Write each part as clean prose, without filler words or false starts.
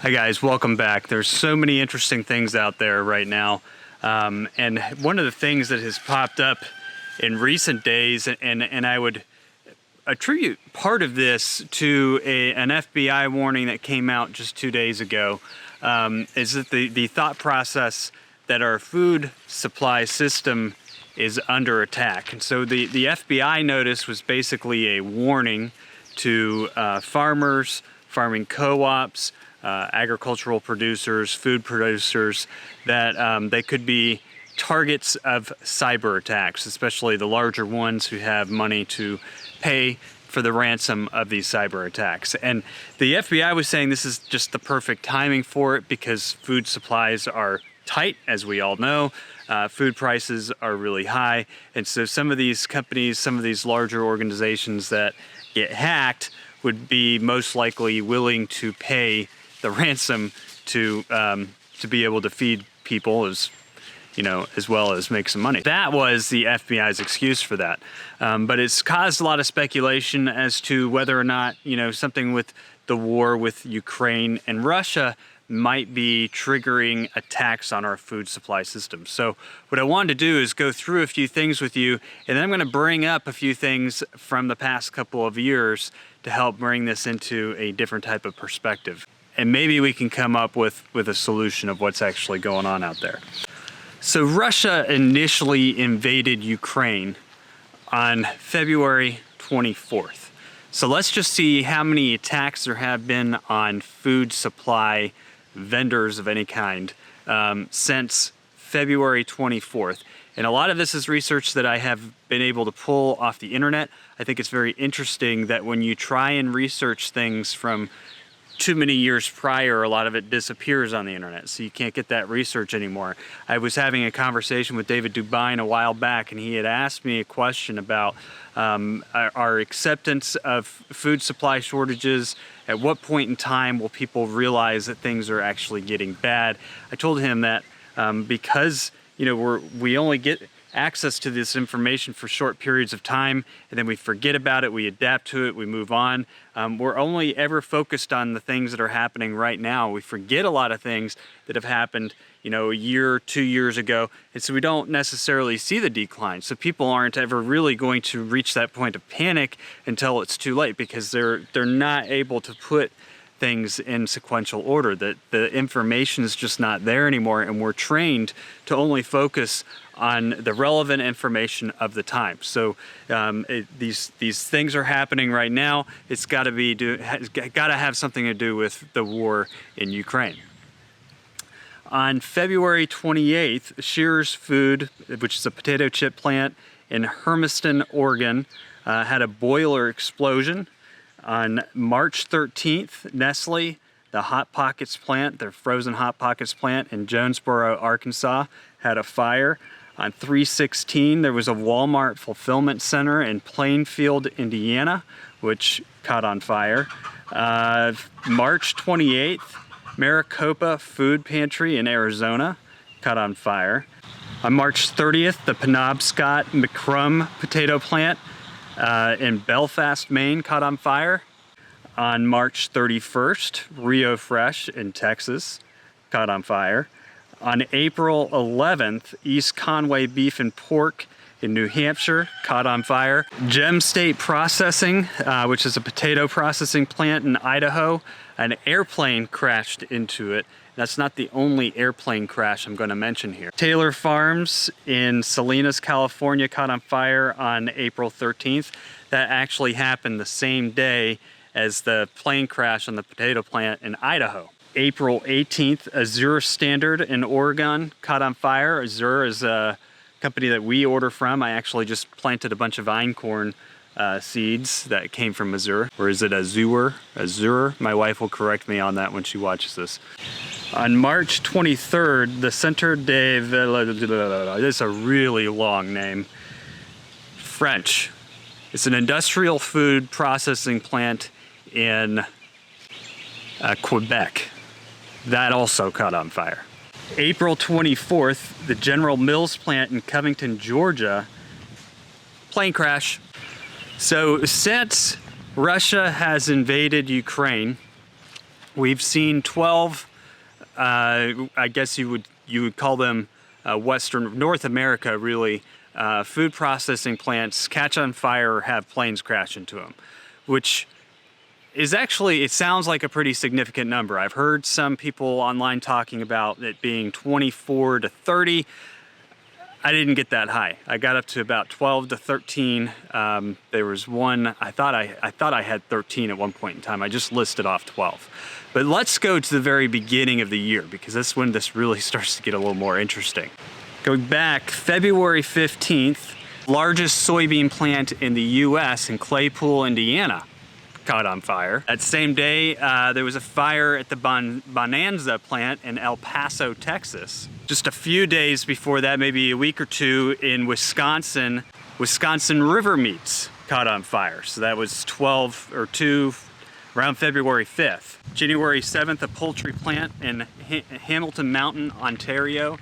Hi guys, welcome back. There's so many interesting things out there right now. And one of the things that has popped up in recent days, and I would attribute part of this to an FBI warning that came out just 2 days ago, is that the thought process that our food supply system is under attack. And so the FBI notice was basically a warning to farmers, farming co-ops, agricultural producers, food producers, that they could be targets of cyber attacks, especially the larger ones who have money to pay for the ransom of these cyber attacks. And the FBI was saying this is just the perfect timing for it because food supplies are tight, as we all know. Food prices are really high. And so some of these companies, some of these larger organizations that get hacked would be most likely willing to pay the ransom to be able to feed people, as well as make some money. That was the FBI's excuse for that. But it's caused a lot of speculation as to whether or not, something with the war with Ukraine and Russia might be triggering attacks on our food supply system. So what I wanted to do is go through a few things with you, and then I'm going to bring up a few things from the past couple of years to help bring this into a different type of perspective. And maybe we can come up with a solution of what's actually going on out there. So Russia initially invaded Ukraine on February 24th. So let's just see how many attacks there have been on food supply vendors of any kind since February 24th. And a lot of this is research that I have been able to pull off the internet. I think it's very interesting that when you try and research things from too many years prior, a lot of it disappears on the internet, so you can't get that research anymore. I was having a conversation with David Dubine a while back, and he had asked me a question about our acceptance of food supply shortages. At what point in time will people realize that things are actually getting bad? I told him that because we only get access to this information for short periods of time, and then we forget about it, we adapt to it, we move on. We're only ever focused on the things that are happening right now. We forget a lot of things that have happened, a year, 2 years ago, and so we don't necessarily see the decline. So people aren't ever really going to reach that point of panic until it's too late, because they're not able to put things in sequential order. That the information is just not there anymore, and we're trained to only focus on the relevant information of the time. So these things are happening right now. It's got to have something to do with the war in Ukraine. On February 28th, Shearer's Food, which is a potato chip plant in Hermiston, Oregon, had a boiler explosion. On March 13th, Nestle, the Hot Pockets plant, their frozen Hot Pockets plant in Jonesboro, Arkansas, had a fire. On 3/16, there was a Walmart fulfillment center in Plainfield, Indiana, which caught on fire. March 28th, Maricopa Food Pantry in Arizona caught on fire. On March 30th, the Penobscot McCrum potato plant in Belfast, Maine caught on fire. On March 31st, Rio Fresh in Texas caught on fire. On April 11th, East Conway Beef and Pork in New Hampshire caught on fire. Gem State Processing, which is a potato processing plant in Idaho, an airplane crashed into it. That's not the only airplane crash I'm going to mention here. Taylor Farms in Salinas, California caught on fire on April 13th. That actually happened the same day as the plane crash on the potato plant in Idaho. April 18th, Azure Standard in Oregon caught on fire. Azure is a company that we order from. I actually just planted a bunch of einkorn seeds that came from Azure. Or is it Azure? Azure? My wife will correct me on that when she watches this. On March 23rd, the Centre de... This is a really long name. French. It's an industrial food processing plant in Quebec. That also caught on fire. April 24th, the General Mills plant in Covington, Georgia, plane crash. So since Russia has invaded Ukraine, We've seen 12, I guess you would call them Western North America, really, food processing plants catch on fire or have planes crash into them, which is actually, it sounds like a pretty significant number. I've heard some people online talking about it being 24 to 30. I didn't get that high. I got up to about 12 to 13. There was one, I thought I had 13 at one point in time. I just listed off 12. But let's go to the very beginning of the year, because that's when this really starts to get a little more interesting. Going back, February 15th, largest soybean plant in the US in Claypool, Indiana, caught on fire. That same day, there was a fire at the Bonanza plant in El Paso, Texas. Just a few days before that, maybe a week or two, in Wisconsin, Wisconsin river meats caught on fire. So that was 12 or 2 around February 5th. January 7th, a poultry plant in Hamilton Mountain, Ontario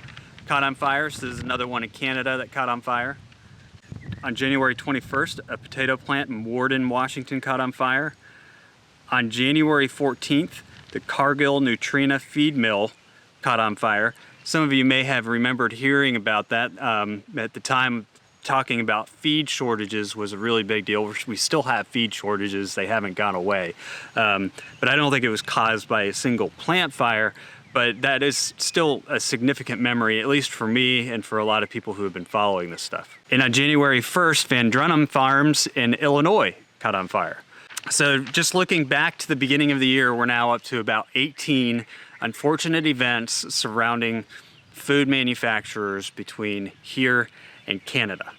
caught on fire. So there's another one in Canada that caught on fire. On January 21st, a potato plant in Warden, Washington caught on fire. On January 14th, the Cargill Nutrena feed mill caught on fire. Some of you may have remembered hearing about that. At the time, talking about feed shortages was a really big deal. We still have feed shortages. They haven't gone away. But I don't think it was caused by a single plant fire, but that is still a significant memory, at least for me and for a lot of people who have been following this stuff. And on January 1st, Van Drunum Farms in Illinois caught on fire. So just looking back to the beginning of the year, we're now up to about 18 unfortunate events surrounding food manufacturers between here and Canada.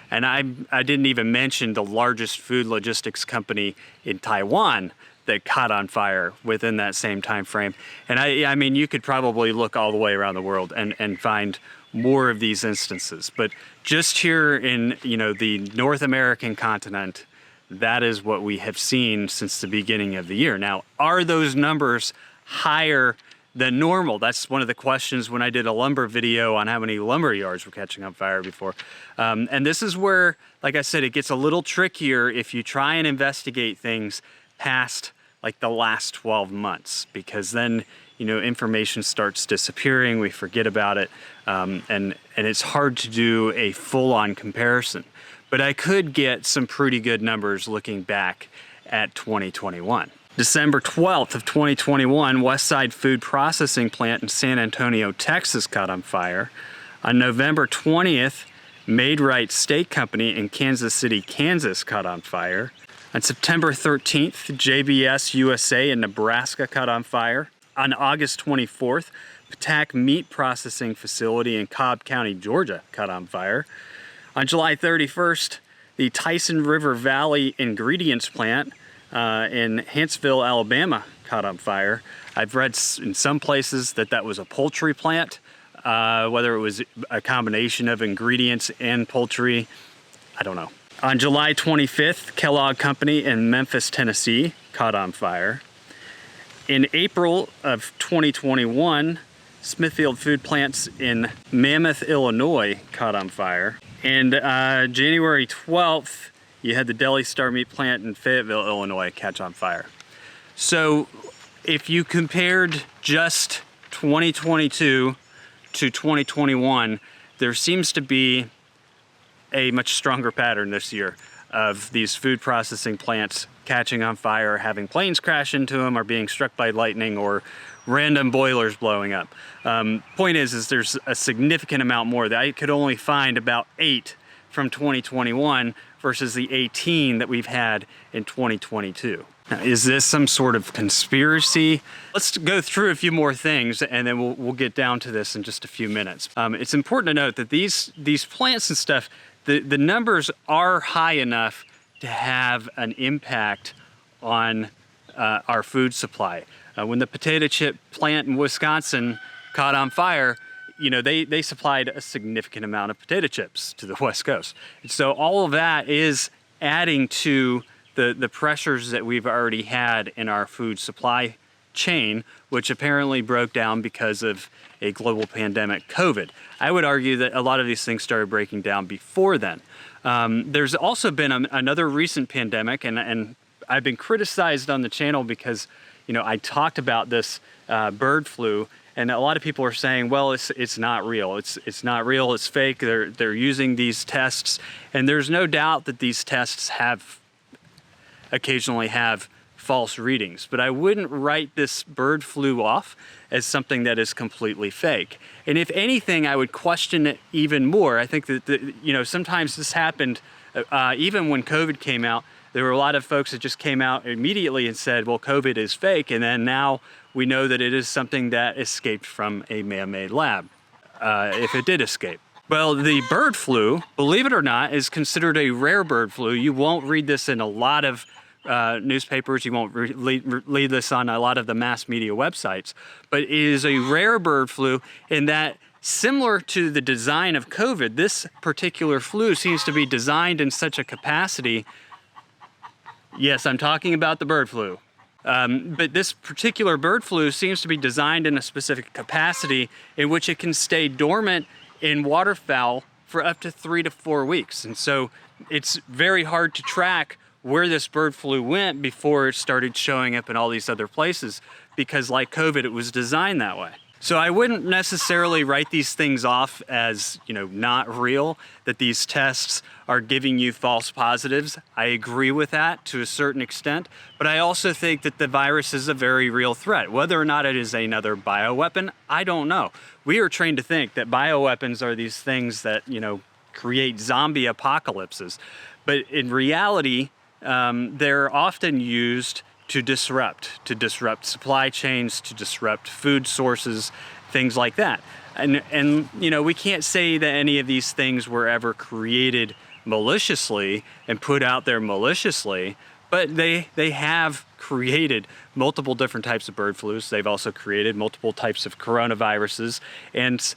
And I didn't even mention the largest food logistics company in Taiwan that caught on fire within that same time frame. And I mean, you could probably look all the way around the world and find more of these instances. But just here in, the North American continent, that is what we have seen since the beginning of the year. Now, are those numbers higher than normal? That's one of the questions when I did a lumber video on how many lumber yards were catching on fire before. And this is where, like I said, it gets a little trickier if you try and investigate things past like the last 12 months, because then, information starts disappearing, we forget about it, and it's hard to do a full-on comparison. But I could get some pretty good numbers looking back at 2021. December 12th of 2021, Westside Food Processing Plant in San Antonio, Texas caught on fire. On November 20th, Maid-Rite Steak Company in Kansas City, Kansas caught on fire. On September 13th, JBS USA in Nebraska caught on fire. On August 24th, Patak Meat Processing Facility in Cobb County, Georgia caught on fire. On July 31st, the Tyson River Valley Ingredients Plant in Huntsville, Alabama caught on fire. I've read in some places that was a poultry plant, whether it was a combination of ingredients and poultry, I don't know. On July 25th, Kellogg Company in Memphis, Tennessee caught on fire. In April of 2021, Smithfield Food Plants in Mammoth, Illinois caught on fire. And January 12th, you had the Deli Star Meat Plant in Fayetteville, Illinois catch on fire. So if you compared just 2022 to 2021, there seems to be a much stronger pattern this year of these food processing plants catching on fire, having planes crash into them, or being struck by lightning, or random boilers blowing up. Point is there's a significant amount more. That I could only find about 8 from 2021 versus the 18 that we've had in 2022. Now, is this some sort of conspiracy? Let's go through a few more things, and then we'll get down to this in just a few minutes. It's important to note that these plants and stuff, the numbers are high enough to have an impact on our food supply. When the potato chip plant in Wisconsin caught on fire, they supplied a significant amount of potato chips to the West Coast. And so all of that is adding to the pressures that we've already had in our food supply chain, which apparently broke down because of a global pandemic, COVID. I would argue that a lot of these things started breaking down before then. There's also been another recent pandemic, and I've been criticized on the channel because I talked about this bird flu, and a lot of people are saying, well, it's not real. It's not real. It's fake. They're using these tests, and there's no doubt that these tests occasionally have false readings. But I wouldn't write this bird flu off as something that is completely fake. And if anything, I would question it even more. I think that sometimes this happened even when COVID came out. There were a lot of folks that just came out immediately and said, well, COVID is fake. And then now we know that it is something that escaped from a man-made lab, if it did escape. Well, the bird flu, believe it or not, is considered a rare bird flu. You won't read this in a lot of newspapers. You won't read this on a lot of the mass media websites. But it is a rare bird flu in that, similar to the design of COVID, this particular flu seems to be designed in such a capacity. Yes, I'm talking about the bird flu. But this particular bird flu seems to be designed in a specific capacity in which it can stay dormant in waterfowl for up to 3 to 4 weeks. And so it's very hard to track where this bird flu went before it started showing up in all these other places, because like COVID, it was designed that way. So I wouldn't necessarily write these things off as, not real, that these tests are giving you false positives. I agree with that to a certain extent, but I also think that the virus is a very real threat. Whether or not it is another bioweapon, I don't know. We are trained to think that bioweapons are these things that, create zombie apocalypses. But in reality, they're often used to disrupt supply chains, to disrupt food sources, things like that. And we can't say that any of these things were ever created maliciously and put out there maliciously, but they have created multiple different types of bird flus. They've also created multiple types of coronaviruses, and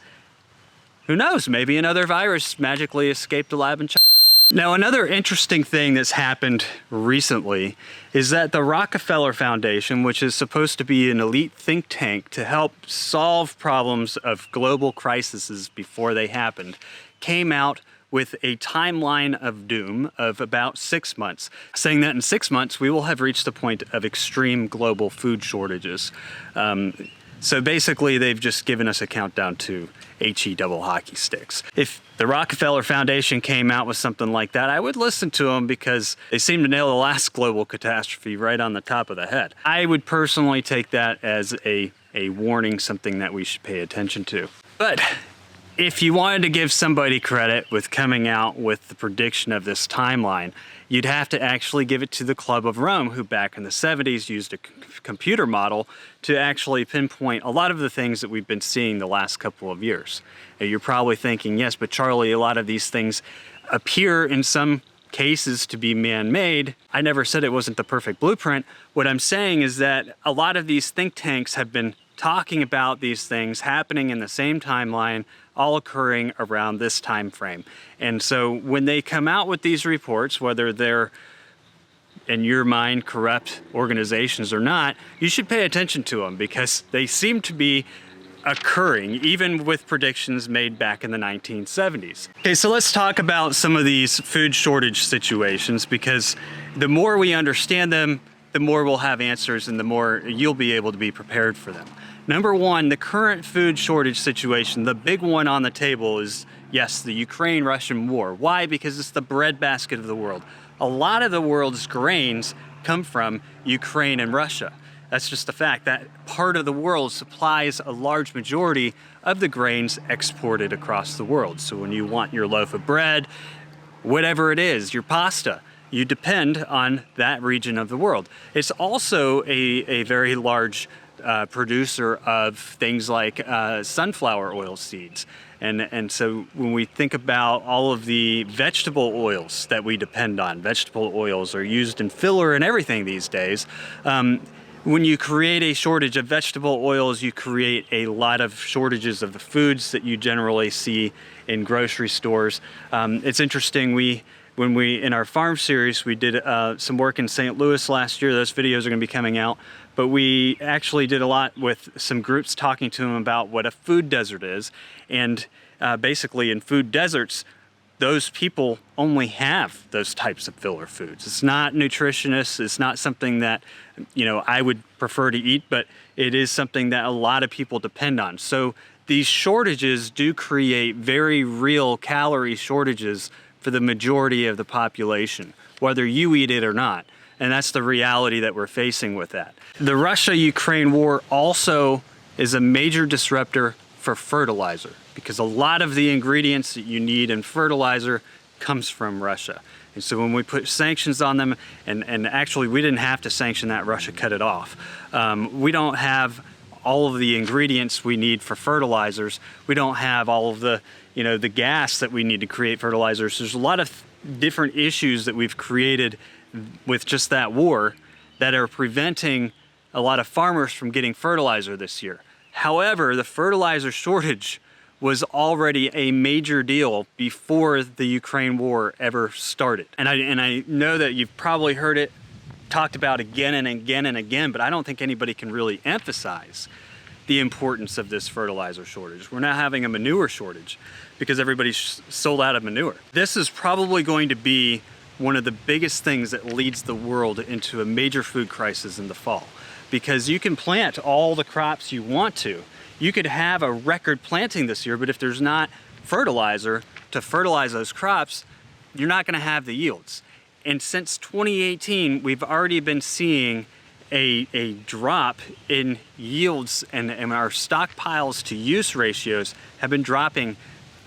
who knows, maybe another virus magically escaped a lab in China. Now, another interesting thing that's happened recently is that the Rockefeller Foundation, which is supposed to be an elite think tank to help solve problems of global crises before they happened, came out with a timeline of doom of about 6 months, saying that in 6 months we will have reached the point of extreme global food shortages. So basically, they've just given us a countdown to HE double hockey sticks. If the Rockefeller Foundation came out with something like that, I would listen to them because they seem to nail the last global catastrophe right on the top of the head. I would personally take that as a warning, something that we should pay attention to. But if you wanted to give somebody credit with coming out with the prediction of this timeline, you'd have to actually give it to the Club of Rome, who back in the 70s used a computer model to actually pinpoint a lot of the things that we've been seeing the last couple of years. Now, you're probably thinking, yes, but Charlie, a lot of these things appear in some cases to be man-made. I never said it wasn't the perfect blueprint. What I'm saying is that a lot of these think tanks have been talking about these things happening in the same timeline, all occurring around this time frame. And so when they come out with these reports, whether they're, in your mind, corrupt organizations or not, you should pay attention to them because they seem to be occurring, even with predictions made back in the 1970s. Okay, so let's talk about some of these food shortage situations, because the more we understand them, the more we'll have answers and the more you'll be able to be prepared for them. Number one, the current food shortage situation, the big one on the table is, yes, the Ukraine-Russian war. Why? Because it's the breadbasket of the world. A lot of the world's grains come from Ukraine and Russia. That's just a fact. That part of the world supplies a large majority of the grains exported across the world. So when you want your loaf of bread, whatever it is, your pasta, you depend on that region of the world. It's also a very large producer of things like sunflower oil seeds. And so when we think about all of the vegetable oils that we depend on, vegetable oils are used in filler and everything these days. When you create a shortage of vegetable oils, you create a lot of shortages of the foods that you generally see in grocery stores. It's interesting, when we, in our farm series, we did some work in St. Louis last year. Those videos are going to be coming out. But we actually did a lot with some groups talking to them about what a food desert is. And basically in food deserts, those people only have those types of filler foods. It's not nutritious. It's not something that, I would prefer to eat, but it is something that a lot of people depend on. So these shortages do create very real calorie shortages for the majority of the population, whether you eat it or not. And that's the reality that we're facing with that. The Russia-Ukraine war also is a major disruptor for fertilizer, because a lot of the ingredients that you need in fertilizer comes from Russia. And so when we put sanctions on them, and actually we didn't have to sanction that, Russia cut it off. We don't have all of the ingredients we need for fertilizers. We don't have all of the, the gas that we need to create fertilizers. There's a lot of different issues that we've created with just that war that are preventing a lot of farmers from getting fertilizer this year. However, the fertilizer shortage was already a major deal before the Ukraine war ever started. And I know that you've probably heard it talked about again and again and again, but I don't think anybody can really emphasize the importance of this fertilizer shortage. We're now having a manure shortage because everybody's sold out of manure. This is probably going to be one of the biggest things that leads the world into a major food crisis in the fall, because you can plant all the crops you want to. You could have a record planting this year, but if there's not fertilizer to fertilize those crops, you're not going to have the yields. And since 2018, we've already been seeing a drop in yields, and our stockpiles to use ratios have been dropping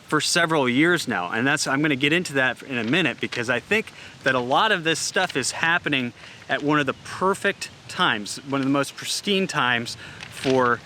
for several years now. And I'm going to get into that in a minute, because I think that a lot of this stuff is happening at one of the perfect times, one of the most pristine times for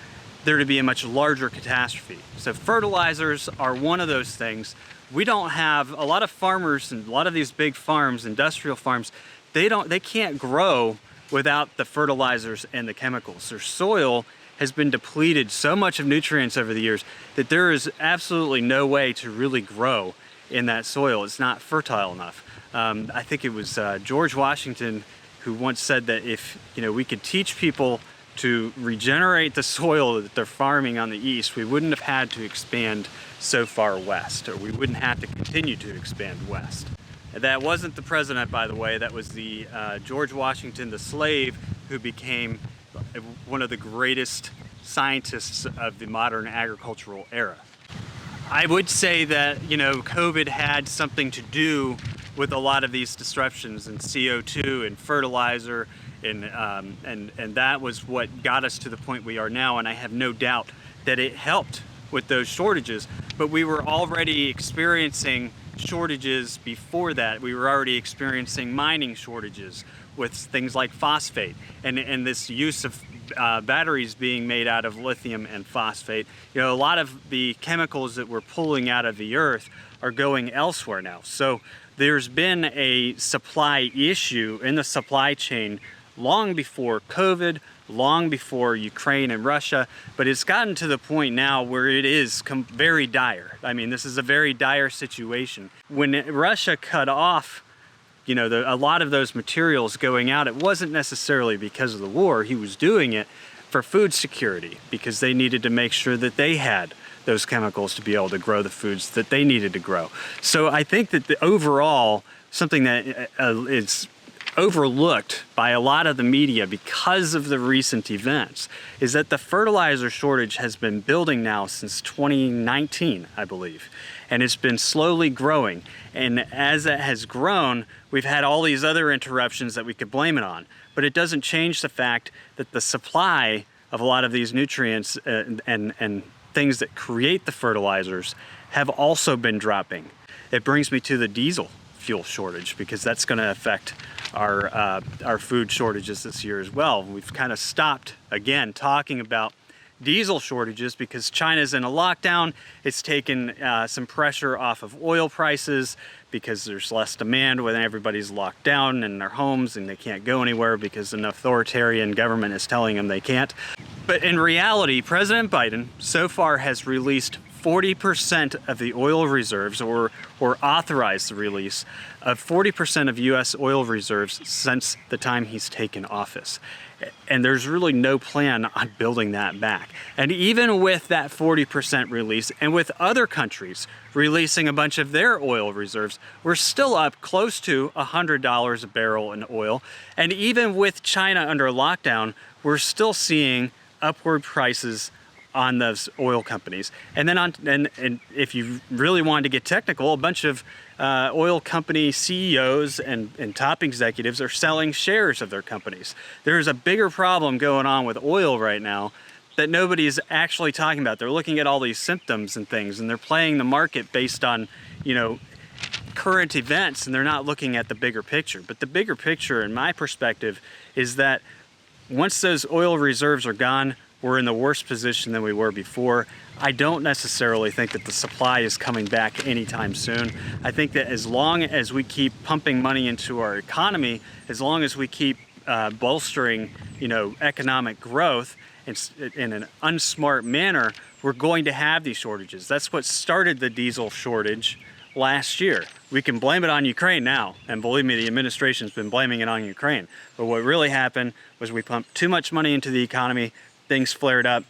there to be a much larger catastrophe. So fertilizers are one of those things. We don't have a lot of farmers, and a lot of these big farms, industrial farms, they can't grow without the fertilizers and the chemicals. Their soil has been depleted so much of nutrients over the years that there is absolutely no way to really grow in that soil. It's not fertile enough. I think it was George Washington who once said that if we could teach people to regenerate the soil that they're farming on the east, we wouldn't have had to expand so far west, or we wouldn't have to continue to expand west. That wasn't the president, by the way. That was the George Washington, the slave, who became one of the greatest scientists of the modern agricultural era. I would say that COVID had something to do with a lot of these disruptions in CO2 and fertilizer, and that was what got us to the point we are now. And I have no doubt that it helped with those shortages. But we were already experiencing shortages before that. We were already experiencing mining shortages with things like phosphate, and this use of batteries being made out of lithium and phosphate. A lot of the chemicals that we're pulling out of the earth are going elsewhere now. So there's been a supply issue in the supply chain long before COVID, long before Ukraine and Russia, but it's gotten to the point now where it is very dire. I mean, this is a very dire situation. When Russia cut off a lot of those materials going out, it wasn't necessarily because of the war. He was doing it for food security, because they needed to make sure that they had those chemicals to be able to grow the foods that they needed to grow. So I think that overall, something that is overlooked by a lot of the media because of the recent events is that the fertilizer shortage has been building now since 2019, I believe, and it's been slowly growing. And as it has grown, we've had all these other interruptions that we could blame it on, but it doesn't change the fact that the supply of a lot of these nutrients and things that create the fertilizers have also been dropping. It brings me to the diesel fuel shortage, because that's going to affect our food shortages this year as well. We've kind of stopped again talking about diesel shortages because China's in a lockdown. It's taken some pressure off of oil prices because there's less demand when everybody's locked down in their homes and they can't go anywhere because an authoritarian government is telling them they can't. But in reality, President Biden so far has released 40% of the oil reserves, or authorized the release of 40% of U.S. oil reserves since the time he's taken office. And there's really no plan on building that back. And even with that 40% release, and with other countries releasing a bunch of their oil reserves, we're still up close to $100 a barrel in oil. And even with China under lockdown, we're still seeing upward prices on those oil companies. And then and if you really wanted to get technical, a bunch of oil company CEOs and top executives are selling shares of their companies. There's a bigger problem going on with oil right now that nobody's actually talking about. They're looking at all these symptoms and things, and they're playing the market based on, current events, and they're not looking at the bigger picture. But the bigger picture, in my perspective, is that once those oil reserves are gone, we're in the worst position than we were before. I don't necessarily think that the supply is coming back anytime soon. I think that as long as we keep pumping money into our economy, as long as we keep bolstering, economic growth in an unsmart manner, we're going to have these shortages. That's what started the diesel shortage last year. We can blame it on Ukraine now, and believe me, the administration's been blaming it on Ukraine. But what really happened was we pumped too much money into the economy, things flared up.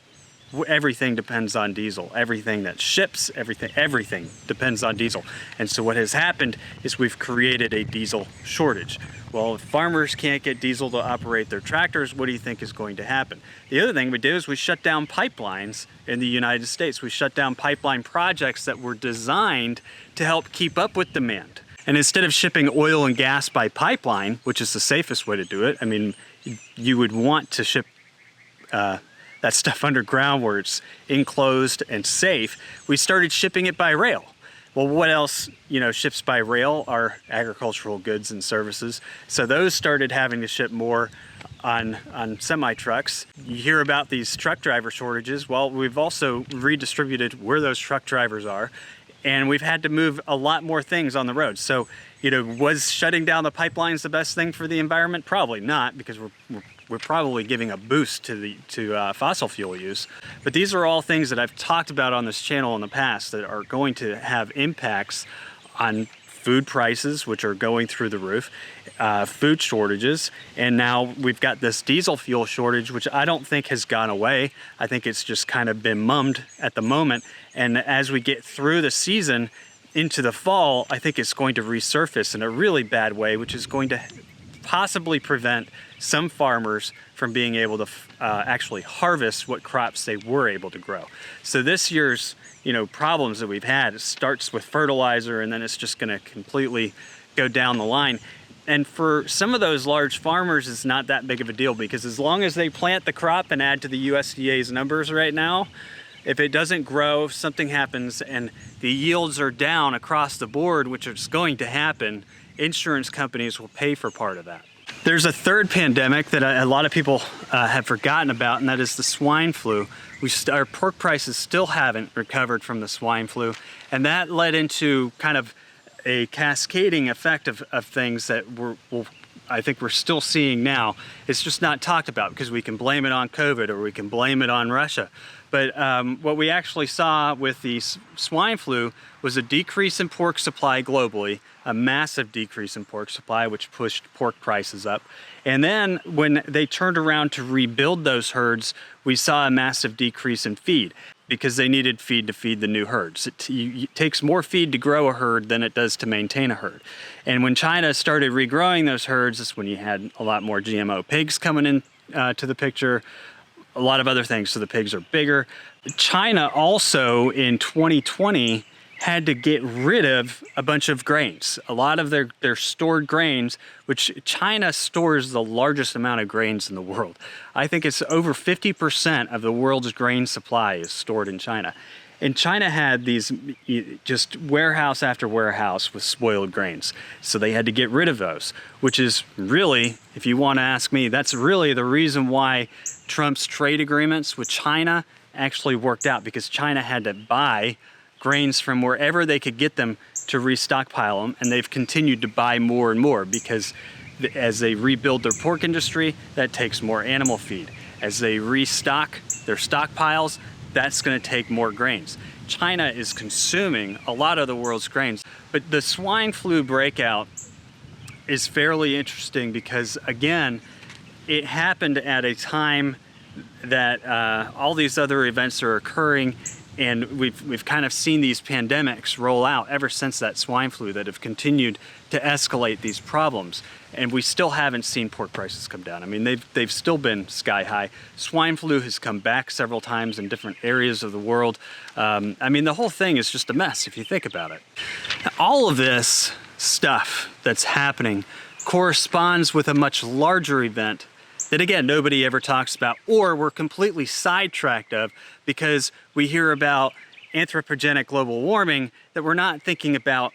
Everything depends on diesel. Everything that ships, everything depends on diesel. And so what has happened is we've created a diesel shortage. Well, if farmers can't get diesel to operate their tractors, what do you think is going to happen? The other thing we did is we shut down pipelines in the United States. We shut down pipeline projects that were designed to help keep up with demand. And instead of shipping oil and gas by pipeline, which is the safest way to do it, I mean, you would want to ship that stuff underground where it's enclosed and safe. We started shipping it by rail. Well, what else, ships by rail are agricultural goods and services. So those started having to ship more on semi-trucks. You hear about these truck driver shortages. Well, we've also redistributed where those truck drivers are, and we've had to move a lot more things on the road. So, was shutting down the pipelines the best thing for the environment? Probably not, because we're probably giving a boost to fossil fuel use. But these are all things that I've talked about on this channel in the past that are going to have impacts on food prices, which are going through the roof, food shortages, and now we've got this diesel fuel shortage, which I don't think has gone away. I think it's just kind of been mummed at the moment. And as we get through the season into the fall, I think it's going to resurface in a really bad way, which is going to possibly prevent some farmers from being able to actually harvest what crops they were able to grow. So this year's problems that we've had, it starts with fertilizer, and then it's just going to completely go down the line. And for some of those large farmers, it's not that big of a deal, because as long as they plant the crop and add to the USDA's numbers right now, if it doesn't grow, if something happens and the yields are down across the board, which is going to happen, insurance companies will pay for part of that. There's a third pandemic that a lot of people have forgotten about, and that is the swine flu. Our pork prices still haven't recovered from the swine flu, and that led into kind of a cascading effect of things that I think we're still seeing now. It's just not talked about because we can blame it on COVID or we can blame it on Russia. But what we actually saw with the swine flu was a decrease in pork supply globally, a massive decrease in pork supply, which pushed pork prices up. And then when they turned around to rebuild those herds, we saw a massive decrease in feed because they needed feed to feed the new herds. It takes more feed to grow a herd than it does to maintain a herd. And when China started regrowing those herds, that's when you had a lot more GMO pigs coming in to the picture, a lot of other things, so the pigs are bigger. China also in 2020 had to get rid of a bunch of grains. A lot of their stored grains, which China stores the largest amount of grains in the world. I think it's over 50% of the world's grain supply is stored in China. And China had these just warehouse after warehouse with spoiled grains. So they had to get rid of those, which is really, if you want to ask me, that's really the reason why Trump's trade agreements with China actually worked out, because China had to buy grains from wherever they could get them to restockpile them, and they've continued to buy more and more because as they rebuild their pork industry, that takes more animal feed. As they restock their stockpiles, that's going to take more grains. China is consuming a lot of the world's grains. But the swine flu breakout is fairly interesting because, again, it happened at a time that all these other events are occurring, and we've kind of seen these pandemics roll out ever since that swine flu that have continued to escalate these problems. And we still haven't seen pork prices come down. I mean, they've still been sky high. Swine flu has come back several times in different areas of the world. I mean, the whole thing is just a mess if you think about it. All of this stuff that's happening corresponds with a much larger event that, again, nobody ever talks about, or we're completely sidetracked of because we hear about anthropogenic global warming, that we're not thinking about,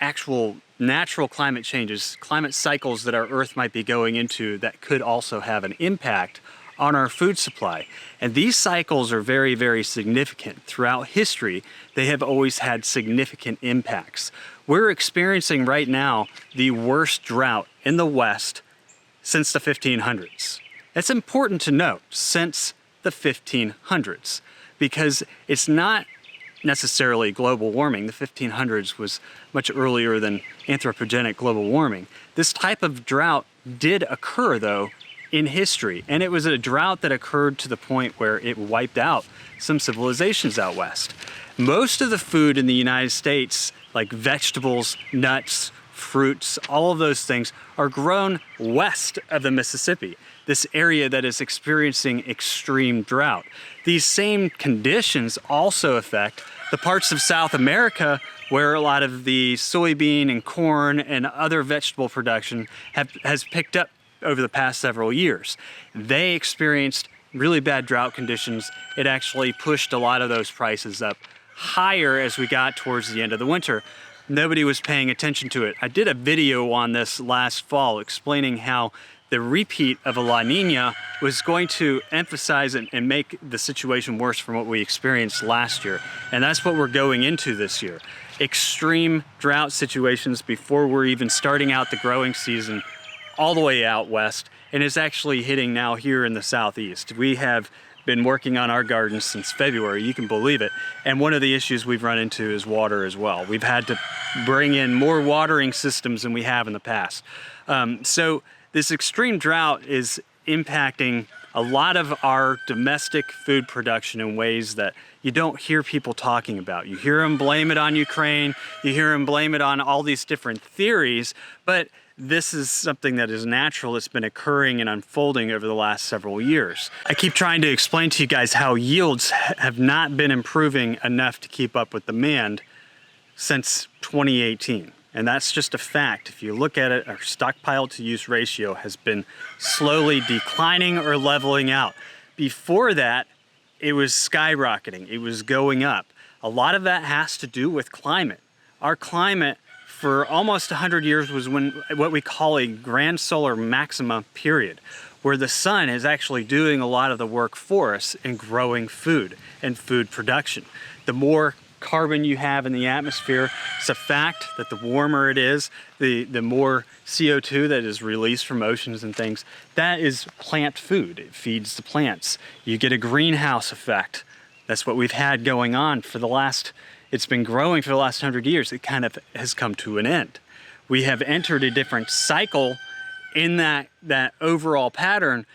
actual natural climate changes, climate cycles that our Earth might be going into that could also have an impact on our food supply. And these cycles are very, very significant. Throughout history, they have always had significant impacts. We're experiencing right now the worst drought in the West since the 1500s. It's important to note, since the 1500s, because it's not necessarily global warming. The 1500s was much earlier than anthropogenic global warming. This type of drought did occur, though, in history, and it was a drought that occurred to the point where it wiped out some civilizations out west. Most of the food in the United States, like vegetables, nuts, fruits, all of those things, are grown west of the Mississippi, this area that is experiencing extreme drought. These same conditions also affect the parts of South America where a lot of the soybean and corn and other vegetable production has picked up over the past several years. They experienced really bad drought conditions. It actually pushed a lot of those prices up higher as we got towards the end of the winter. Nobody was paying attention to it. I did a video on this last fall explaining how the repeat of a La Nina was going to emphasize and make the situation worse from what we experienced last year. And that's what we're going into this year. Extreme drought situations before we're even starting out the growing season all the way out west, and it's actually hitting now here in the southeast. We have been working on our gardens since February, you can believe it. And one of the issues we've run into is water as well. We've had to bring in more watering systems than we have in the past. So this extreme drought is impacting a lot of our domestic food production in ways that you don't hear people talking about. You hear them blame it on Ukraine, you hear them blame it on all these different theories, but this is something that is natural. It's been occurring and unfolding over the last several years. I keep trying to explain to you guys how yields have not been improving enough to keep up with demand since 2018. And that's just a fact. If you look at it, our stockpile to use ratio has been slowly declining or leveling out. Before that, it was skyrocketing. It was going up. A lot of that has to do with climate. Our climate for almost 100 years was when what we call a grand solar maxima period, where the sun is actually doing a lot of the work for us in growing food and food production. The more carbon you have in the atmosphere, it's a fact that the warmer it is, the more CO2 that is released from oceans and things. That is plant food. It feeds the plants. You get a greenhouse effect. That's what we've had going on for the last, it's been growing for the last 100 years. It kind of has come to an end. We have entered a different cycle in that overall pattern,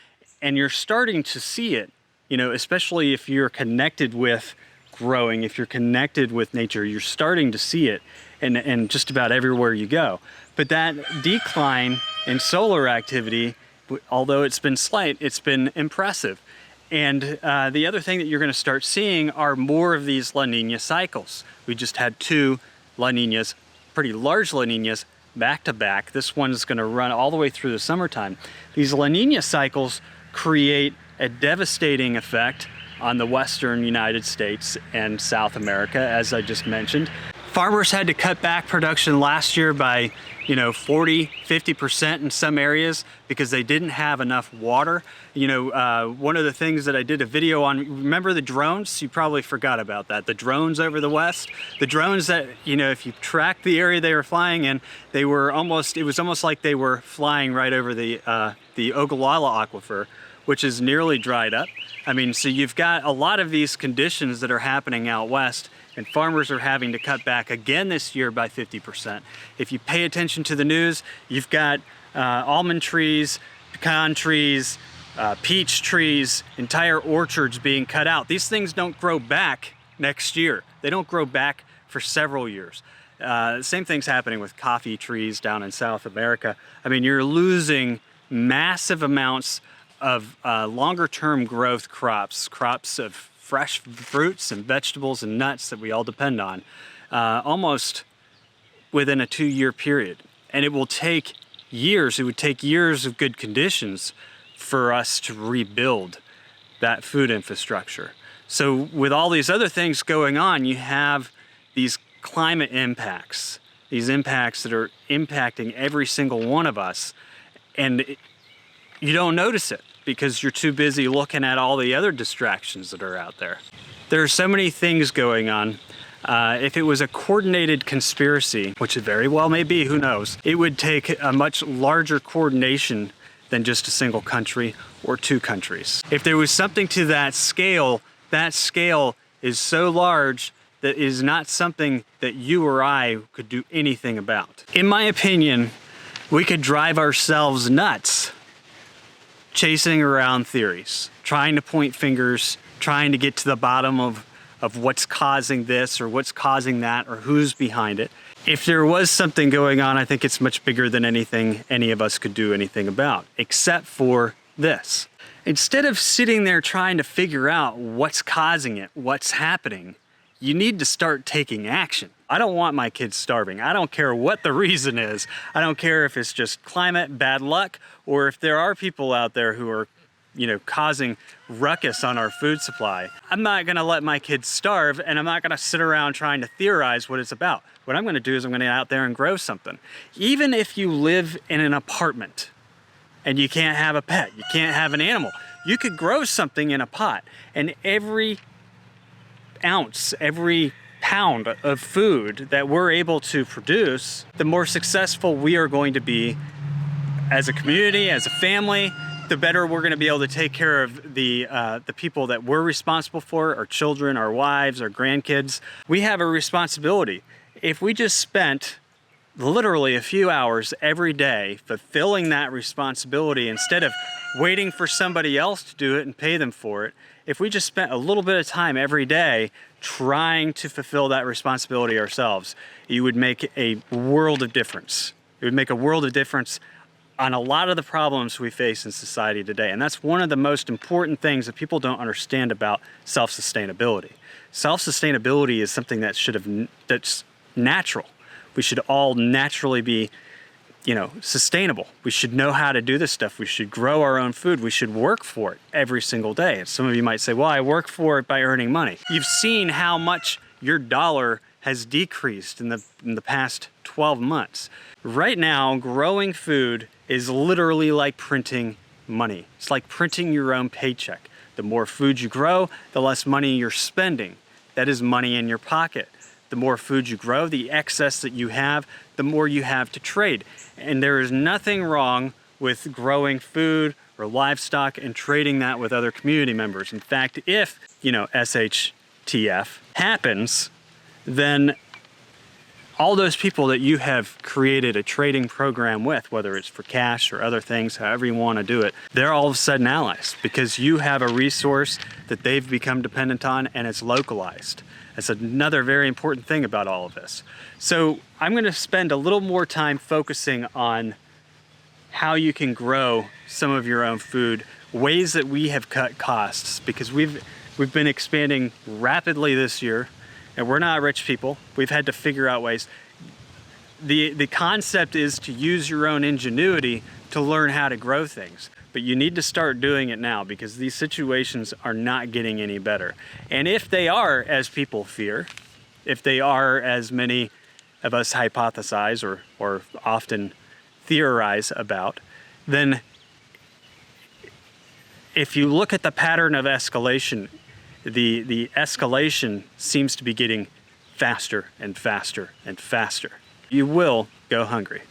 and you're starting to see it, especially if you're connected with growing, if you're connected with nature, you're starting to see it and just about everywhere you go. But that decline in solar activity, although it's been slight, it's been impressive. And the other thing that you're going to start seeing are more of these La Nina cycles. We just had 2 La Ninas, pretty large La Ninas, back to back. This one is going to run all the way through the summertime. These La Nina cycles create a devastating effect on the western United States and South America, as I just mentioned. Farmers had to cut back production last year by 40, 50% in some areas because they didn't have enough water. One of the things that I did a video on, remember the drones? You probably forgot about that. The drones over the west, the drones that, if you track the area they were flying in, it was almost like they were flying right over the Ogallala Aquifer, which is nearly dried up. I mean, so you've got a lot of these conditions that are happening out west, and farmers are having to cut back again this year by 50%. If you pay attention to the news, you've got almond trees, pecan trees, peach trees, entire orchards being cut out. These things don't grow back next year. They don't grow back for several years. Same thing's happening with coffee trees down in South America. I mean, you're losing massive amounts of longer-term growth crops of fresh fruits and vegetables and nuts that we all depend on, almost within a 2-year period. And it will take years, it would take years of good conditions for us to rebuild that food infrastructure. So with all these other things going on, you have these climate impacts, these impacts that are impacting every single one of us, and you don't notice it because you're too busy looking at all the other distractions that are out there. There are so many things going on. If it was a coordinated conspiracy, which it very well may be, who knows, it would take a much larger coordination than just a single country or 2 countries. If there was something to that scale is so large that is not something that you or I could do anything about. In my opinion, we could drive ourselves nuts chasing around theories, trying to point fingers, trying to get to the bottom of what's causing this or what's causing that or who's behind it. If there was something going on, I think it's much bigger than anything any of us could do anything about, except for this. Instead of sitting there trying to figure out what's causing it, what's happening, you need to start taking action. I don't want my kids starving. I don't care what the reason is. I don't care if it's just climate, bad luck, or if there are people out there who are, causing ruckus on our food supply. I'm not gonna let my kids starve, and I'm not gonna sit around trying to theorize what it's about. What I'm gonna do is I'm gonna get out there and grow something. Even if you live in an apartment and you can't have a pet, you can't have an animal, you could grow something in a pot, and every ounce, every pound of food that we're able to produce, the more successful we are going to be as a community, as a family, the better we're going to be able to take care of the people that we're responsible for, our children, our wives, our grandkids. We have a responsibility. If we just spent literally a few hours every day fulfilling that responsibility instead of waiting for somebody else to do it and pay them for it, if we just spent a little bit of time every day trying to fulfill that responsibility ourselves, it would make a world of difference. It would make a world of difference on a lot of the problems we face in society today. And that's one of the most important things that people don't understand about self-sustainability. Self-sustainability is something that's natural. We should all naturally be, sustainable. We should know how to do this stuff. We should grow our own food. We should work for it every single day. And some of you might say, well, I work for it by earning money. You've seen how much your dollar has decreased in the past 12 months. Right now, growing food is literally like printing money. It's like printing your own paycheck. The more food you grow, the less money you're spending. That is money in your pocket. The more food you grow, the excess that you have, the more you have to trade. And there is nothing wrong with growing food or livestock and trading that with other community members. In fact, if, SHTF happens, then all those people that you have created a trading program with, whether it's for cash or other things, however you want to do it, they're all of a sudden allies because you have a resource that they've become dependent on and it's localized. That's another very important thing about all of this. So I'm going to spend a little more time focusing on how you can grow some of your own food, ways that we have cut costs, because we've been expanding rapidly this year. And we're not rich people. We've had to figure out ways. The concept is to use your own ingenuity to learn how to grow things. But you need to start doing it now because these situations are not getting any better. And if they are, as people fear, if they are as many of us hypothesize or often theorize about, then if you look at the pattern of escalation, the escalation seems to be getting faster and faster and faster. You will go hungry.